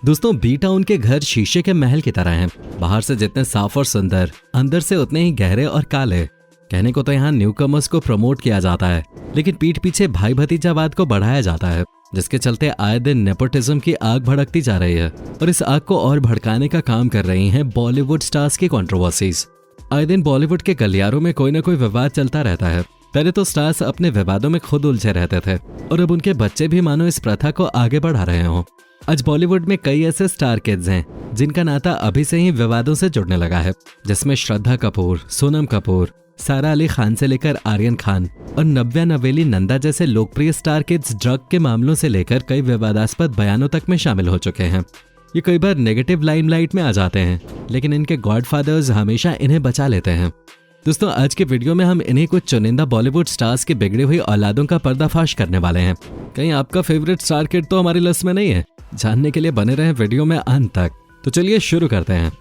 दोस्तों, B town के घर शीशे के महल की तरह हैं। बाहर से जितने साफ और सुंदर, अंदर से उतने ही गहरे और काले। कहने को तो यहाँ न्यूकमर्स को प्रमोट किया जाता है, लेकिन पीठ पीछे भाई भतीजावाद को बढ़ाया जाता है, जिसके चलते आए दिन नेपोटिज्म की आग भड़कती जा रही है। और इस आग को और भड़काने का काम कर रही हैं बॉलीवुड स्टार्स की कंट्रोवर्सीज। आए दिन बॉलीवुड के गलियारों में कोई न कोई विवाद चलता रहता है। पहले तो स्टार्स अपने विवादों में खुद उलझे रहते थे, और अब उनके बच्चे भी मानो इस प्रथा को आगे बढ़ा रहे हों। आज बॉलीवुड में कई ऐसे स्टार किड्स हैं जिनका नाता अभी से ही विवादों से जुड़ने लगा है, जिसमें श्रद्धा कपूर, सोनम कपूर, सारा अली खान से लेकर आर्यन खान और नव्या नवेली नंदा जैसे लोकप्रिय स्टार किड्स ड्रग के मामलों से लेकर कई विवादास्पद बयानों तक में शामिल हो चुके हैं। ये कई बार नेगेटिव लाइमलाइट में आ जाते हैं, लेकिन इनके गॉडफादर्स हमेशा इन्हें बचा लेते हैं। दोस्तों, आज के वीडियो में हम इन्हीं कुछ चुनिंदा बॉलीवुड स्टार्स की बिगड़ी हुई औलादों का पर्दाफाश करने वाले हैं। कहीं आपका फेवरेट स्टार किड तो हमारी लिस्ट में नहीं है? जानने के लिए बने रहें वीडियो में अंत तक। तो चलिए शुरू करते हैं।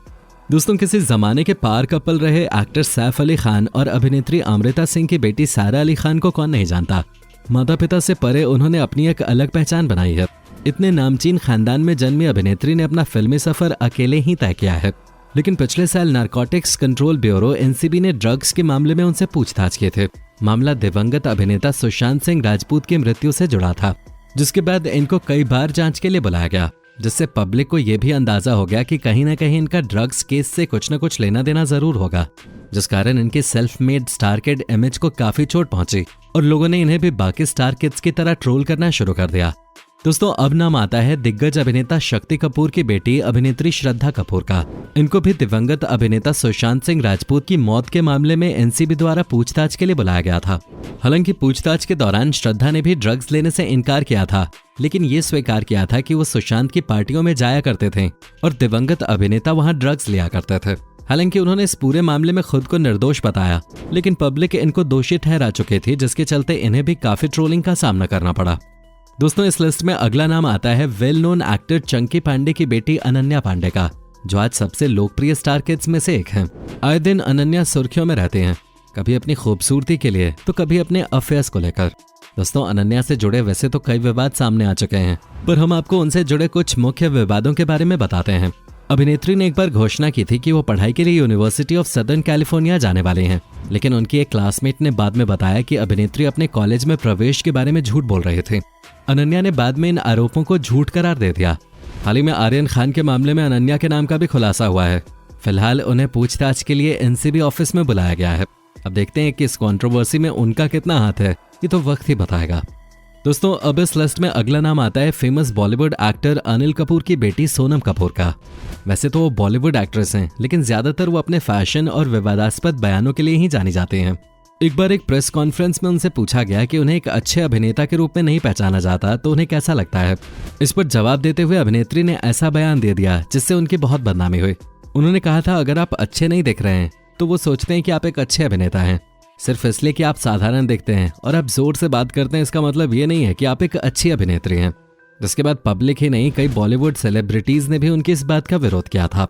दोस्तों, किसी जमाने के पार कपल रहे एक्टर सैफ अली खान और अभिनेत्री अमृता सिंह की बेटी सारा अली खान को कौन नहीं जानता। माता पिता से परे उन्होंने अपनी एक अलग पहचान बनाई है। इतने नामचीन खानदान में जन्मी अभिनेत्री ने अपना फिल्मी सफर अकेले ही तय किया है, लेकिन पिछले साल नारकोटिक्स कंट्रोल ब्यूरो एनसीबी ने ड्रग्स के मामले में उनसे पूछताछ किए थे। मामला दिवंगत अभिनेता सुशांत सिंह राजपूत की मृत्यु से जुड़ा था, जिसके बाद इनको कई बार जांच के लिए बुलाया गया, जिससे पब्लिक को यह भी अंदाजा हो गया कि कहीं ना कहीं इनका ड्रग्स केस से कुछ न कुछ लेना देना जरूर होगा, जिस कारण इनकी self made star kid image को काफी चोट पहुंची और लोगों ने इन्हें भी बाकी स्टार किड्स की तरह ट्रोल करना शुरू कर दिया। दोस्तों, अब नाम आता है दिग्गज अभिनेता शक्ति कपूर की बेटी अभिनेत्री श्रद्धा कपूर का। इनको भी दिवंगत अभिनेता सुशांत सिंह राजपूत की मौत के मामले में एनसीबी द्वारा पूछताछ के लिए बुलाया गया था। हालांकि पूछताछ के दौरान श्रद्धा ने भी ड्रग्स लेने से इनकार किया था, लेकिन ये स्वीकार किया था कि वो सुशांत की पार्टियों में जाया करते थे और दिवंगत अभिनेता वहां ड्रग्स लिया करते थे। हालांकि उन्होंने इस पूरे मामले में खुद को निर्दोष बताया, लेकिन पब्लिक इनको दोषी ठहरा चुकी थी, जिसके चलते इन्हें भी काफी ट्रोलिंग का सामना करना पड़ा। दोस्तों, इस लिस्ट में अगला नाम आता है well known actor Chunky Pandey की बेटी अनन्या पांडे का, जो आज सबसे लोकप्रिय स्टार किड्स में से एक हैं। आए दिन अनन्या सुर्खियों में रहते हैं, कभी अपनी खूबसूरती के लिए तो कभी अपने अफेयर्स को लेकर। दोस्तों, अनन्या से जुड़े वैसे तो कई विवाद सामने आ चुके हैं, पर हम आपको उनसे जुड़े कुछ मुख्य विवादों के बारे में बताते हैं। अभिनेत्री ने एक बार घोषणा की थी कि वो पढ़ाई के लिए यूनिवर्सिटी ऑफ सदर्न कैलिफोर्निया जाने वाली हैं, लेकिन उनकी एक क्लासमेट ने बाद में बताया कि अभिनेत्री अपने कॉलेज में प्रवेश के बारे में झूठ बोल रहे थे। अनन्या ने बाद में इन आरोपों को झूठ करार दे दिया। हाल ही में आर्यन खान के मामले में अनन्या के नाम का भी खुलासा हुआ है। फिलहाल उन्हें पूछताछ के लिए एनसीबी ऑफिस में बुलाया गया है। अब देखते हैं कि इस कंट्रोवर्सी में उनका कितना हाथ है, ये तो वक्त ही बताएगा। दोस्तों, अब इस लिस्ट में अगला नाम आता है फेमस बॉलीवुड एक्टर अनिल कपूर की बेटी सोनम कपूर का। वैसे तो वो बॉलीवुड एक्ट्रेस हैं, लेकिन ज्यादातर वो अपने फैशन और विवादास्पद बयानों के लिए ही जानी जाते हैं। एक बार एक प्रेस कॉन्फ्रेंस में उनसे पूछा गया कि उन्हें एक अच्छे अभिनेता के रूप में नहीं पहचाना जाता तो उन्हें कैसा लगता है। इस पर जवाब देते हुए अभिनेत्री ने ऐसा बयान दे दिया जिससे उनकी बहुत बदनामी हुई। उन्होंने कहा था, अगर आप अच्छे नहीं दिख रहे हैं तो वो सोचते हैं कि आप एक अच्छे अभिनेता हैं। सिर्फ इसलिए कि आप साधारण दिखते हैं और आप जोर से बात करते हैं, इसका मतलब ये नहीं है कि आप एक अच्छी अभिनेत्री हैं। जिसके बाद पब्लिक ही नहीं, कई बॉलीवुड सेलिब्रिटीज ने भी उनकी इस बात का विरोध किया था।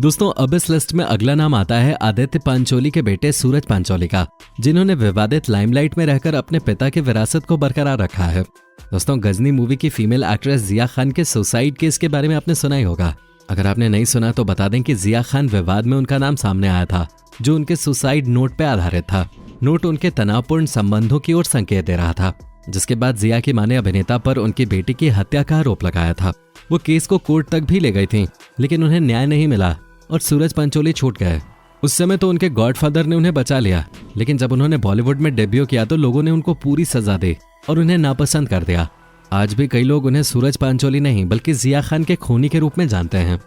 दोस्तों, अब इस लिस्ट में अगला नाम आता है आदित्य पांचोली के बेटे सूरज पांचोली का, जिन्होंने विवादित लाइमलाइट में रहकर अपने पिता की विरासत को बरकरार रखा है। दोस्तों, गजनी मूवी की फीमेल एक्ट्रेस जिया खान के सुसाइड केस के बारे में आपने सुना ही होगा। अगर आपने नहीं सुना तो बता दें कि जिया खान विवाद में उनका नाम सामने आया था, जो उनके सुसाइड नोट पर आधारित था। नोट उनके तनावपूर्ण संबंधों की ओर संकेत दे रहा था, जिसके बाद जिया की मां ने अभिनेता पर उनकी बेटी की हत्या का आरोप लगाया था। वो केस को कोर्ट तक भी ले गई थी, लेकिन उन्हें न्याय नहीं मिला और सूरज पांचोली छूट गए। उस समय तो उनके गॉडफादर ने उन्हें बचा लिया, लेकिन जब उन्होंने बॉलीवुड में डेब्यू किया तो लोगों ने उनको पूरी सजा दी और उन्हें नापसंद कर दिया। आज भी कई लोग उन्हें सूरज पांचोली नहीं बल्कि जिया खान के खूनी के रूप में जानते हैं।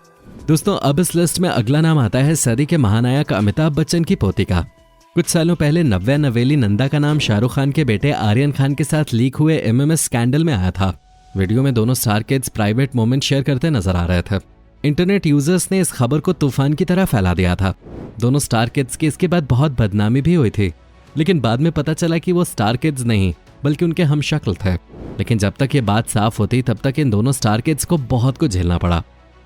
दोस्तों, अब इस लिस्ट में अगला नाम आता है सदी के महानायक अमिताभ बच्चन की पोती का। कुछ सालों पहले नव्या नवेली नंदा का नाम शाहरुख खान के बेटे आर्यन खान के साथ लीक हुए एमएमएस स्कैंडल में आया था। वीडियो में दोनों star kids private moment share करते नजर आ रहे थे। इंटरनेट यूजर्स ने इस खबर को तूफान की तरह फैला दिया था। दोनों स्टार किड्स की इसके बाद बहुत बदनामी भी हुई थी, लेकिन बाद में पता चला कि वो स्टार किड्स नहीं बल्कि उनके हमशक्ल थे। लेकिन जब तक ये बात साफ होती तब तक इन दोनों स्टार किड्स को बहुत कुछ झेलना पड़ा।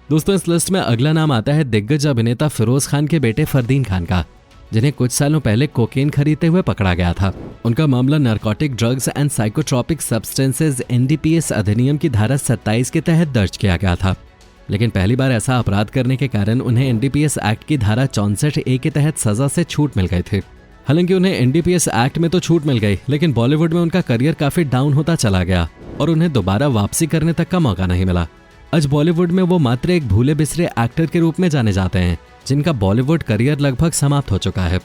दोस्तों, इस लिस्ट में अगला नाम आता है दिग्गज अभिनेता फिरोज खान के बेटे फरदीन खान का, जिन्हें कुछ सालों पहले कोकेन खरीदते हुए पकड़ा गया था। उनका मामला narcotic drugs and psychotropic substances NDPS अधिनियम की धारा 27 के तहत दर्ज किया गया था। लेकिन पहली बार ऐसा अपराध करने के कारण उन्हें एनडीपीएस एक्ट की धारा 64A के तहत सजा से छूट मिल गई थी। हालांकि उन्हें एनडीपीएस एक्ट में तो छूट मिल गई, लेकिन बॉलीवुड में उनका करियर काफी डाउन होता चला गया और उन्हें दोबारा वापसी करने तक का मौका नहीं मिला। आज बॉलीवुड में वो मात्र एक भूले बिसरे एक्टर के रूप में जाने जाते हैं, जिनका बॉलीवुड करियर लगभग समाप्त हो चुका है।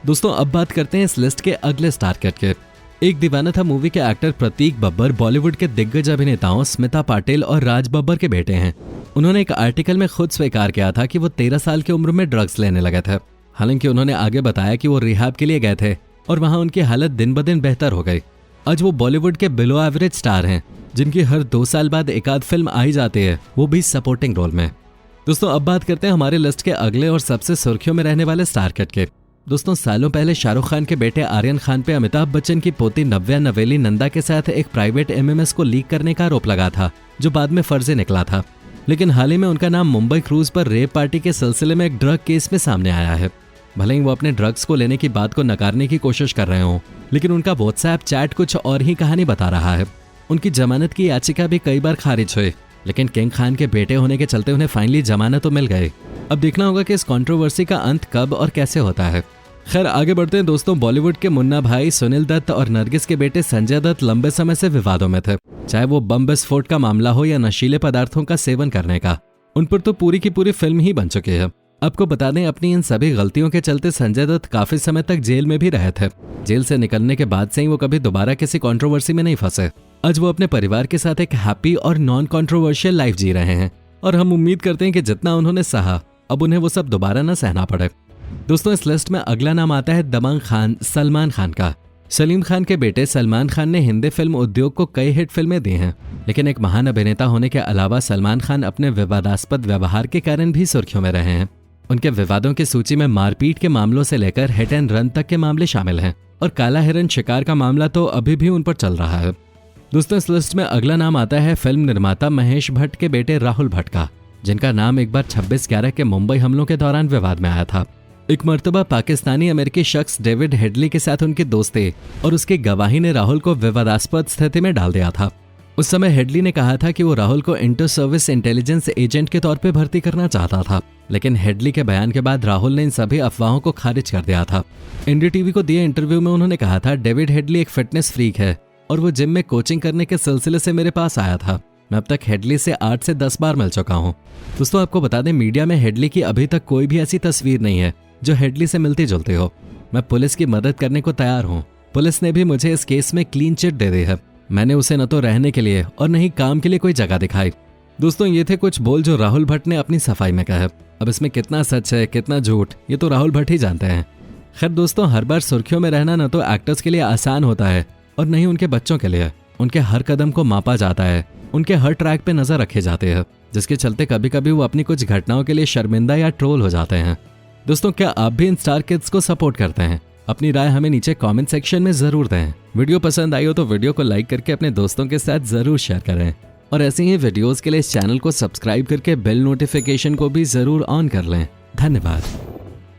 दोस्तों, अब बात करते हैं इस लिस्ट के अगले स्टार किड के। एक दीवाना था मूवी के एक्टर प्रतीक बब्बर बॉलीवुड के दिग्गज अभिनेताओं स्मिता पाटिल और राज बब्बर के बेटे हैं। उन्होंने एक आर्टिकल में खुद स्वीकार किया था कि वो 13 साल की उम्र में ड्रग्स लेने लगे थे। हालांकि उन्होंने आगे बताया कि वो रिहैब के लिए गए थे और वहां उनकी हालत दिन ब दिन बेहतर हो गई। आज वो बॉलीवुड के बिलो एवरेज स्टार हैं, जिनकी हर 2 साल बाद एक आध फिल्म आई जाती है, वो भी सपोर्टिंग रोल में। दोस्तों, अब बात करते हैं हमारे लिस्ट के अगले और सबसे सुर्खियों में रहने वाले स्टार किड के। दोस्तों, सालों पहले शाहरुख खान के बेटे आर्यन खान पे अमिताभ बच्चन की पोती नव्या नवेली नंदा के साथ एक प्राइवेट एमएमएस को लीक करने का आरोप लगा था, जो बाद में फर्जी निकला था। लेकिन हाल ही में उनका नाम मुंबई क्रूज पर रेप पार्टी के सिलसिले में एक ड्रग केस में सामने आया है। भले ही वो अपने ड्रग्स को लेने की बात को नकारने की कोशिश कर रहे हों, लेकिन उनका व्हाट्सएप चैट कुछ और ही कहानी बता रहा है। उनकी जमानत की याचिका भी कई बार खारिज हुई, लेकिन किंग खान के बेटे होने के चलते उन्हें फाइनली जमानत तो मिल गई। अब देखना होगा कि इस कंट्रोवर्सी का अंत कब और कैसे होता है। खैर, आगे बढ़ते हैं दोस्तों। बॉलीवुड के मुन्ना भाई सुनील दत्त और नरगिस के बेटे संजय दत्त लंबे समय से विवादों में थे, चाहे वो बम विस्फोट का मामला हो या नशीले पदार्थों का सेवन करने का। उन पर तो पूरी की पूरी फिल्म ही बन चुकी है। आपको बता दें, अपनी इन सभी गलतियों के चलते संजय दत्त काफी समय तक जेल में भी रहे थे। जेल से निकलने के बाद से ही वो कभी दोबारा किसी कंट्रोवर्सी में नहीं फंसे। आज वो अपने परिवार के साथ एक हैप्पी और नॉन कंट्रोवर्शियल लाइफ जी रहे हैं और हम उम्मीद करते हैं कि जितना उन्होंने सहा, अब उन्हें वो सब दोबारा न सहना पड़े। दोस्तों, इस लिस्ट में अगला नाम आता है दबंग खान सलमान खान का। सलीम खान के बेटे सलमान खान ने हिंदी फिल्म उद्योग को कई हिट फिल्में दी हैं, लेकिन एक महान अभिनेता होने के अलावा सलमान खान अपने विवादास्पद व्यवहार के कारण भी सुर्खियों में रहे हैं। उनके विवादों की सूची में मारपीट के मामलों से लेकर हिट एंड रन तक के मामले शामिल हैं और काला हिरन शिकार का मामला तो अभी भी उन पर चल रहा है। दोस्तों, इस लिस्ट में अगला नाम आता है फिल्म निर्माता महेश भट्ट के बेटे राहुल भट्ट का, जिनका नाम एक बार 26/11 के मुंबई हमलों के दौरान विवाद में आया था। एक मर्तबा पाकिस्तानी अमेरिकी शख्स डेविड हेडली के साथ उनकी दोस्ती और उसकी गवाही ने राहुल को विवादास्पद स्थिति में डाल दिया था। उस समय हेडली ने कहा था कि वो राहुल को इंटर सर्विस इंटेलिजेंस एजेंट के तौर पे भर्ती करना चाहता था, लेकिन हेडली के बयान के बाद राहुल ने इन सभी अफवाहों को खारिज कर दिया था। एनडीटीवी को दिए इंटरव्यू में उन्होंने कहा था, डेविड हेडली एक फिटनेस फ्रीक है और वो जिम में कोचिंग करने के सिलसिले से मेरे पास आया था। मैं अब तक हेडली से 8 से 10 बार मिल चुका हूँ। दोस्तों, आपको बता दें, मीडिया में हेडली की अभी तक कोई भी ऐसी तस्वीर नहीं है जो हेडली से मिलती जुलती हो। मैं पुलिस की मदद करने को तैयार हूँ। पुलिस ने भी मुझे इस केस में क्लीन चिट दे दी है। मैंने उसे न तो रहने के लिए और न ही काम के लिए कोई जगह दिखाई। दोस्तों, ये थे कुछ बोल जो राहुल भट्ट ने अपनी सफाई में कहा। अब इसमें कितना सच है कितना झूठ, ये तो राहुल भट्ट ही जानते हैं। खैर दोस्तों, हर बार सुर्खियों में रहना न तो एक्टर्स के लिए आसान होता है और न ही उनके बच्चों के लिए। उनके हर कदम को मापा जाता है, उनके हर ट्रैक पे नजर रखे जाते हैं, जिसके चलते कभी कभी वो अपनी कुछ घटनाओं के लिए शर्मिंदा या ट्रोल हो जाते हैं। दोस्तों, क्या आप भी इन स्टार किड्स को सपोर्ट करते हैं? अपनी राय हमें नीचे कमेंट सेक्शन में जरूर दें। वीडियो पसंद आई हो तो वीडियो को लाइक करके अपने दोस्तों के साथ जरूर शेयर करें और ऐसे ही वीडियोस के लिए इस चैनल को सब्सक्राइब करके बेल नोटिफिकेशन को भी जरूर ऑन कर लें। धन्यवाद।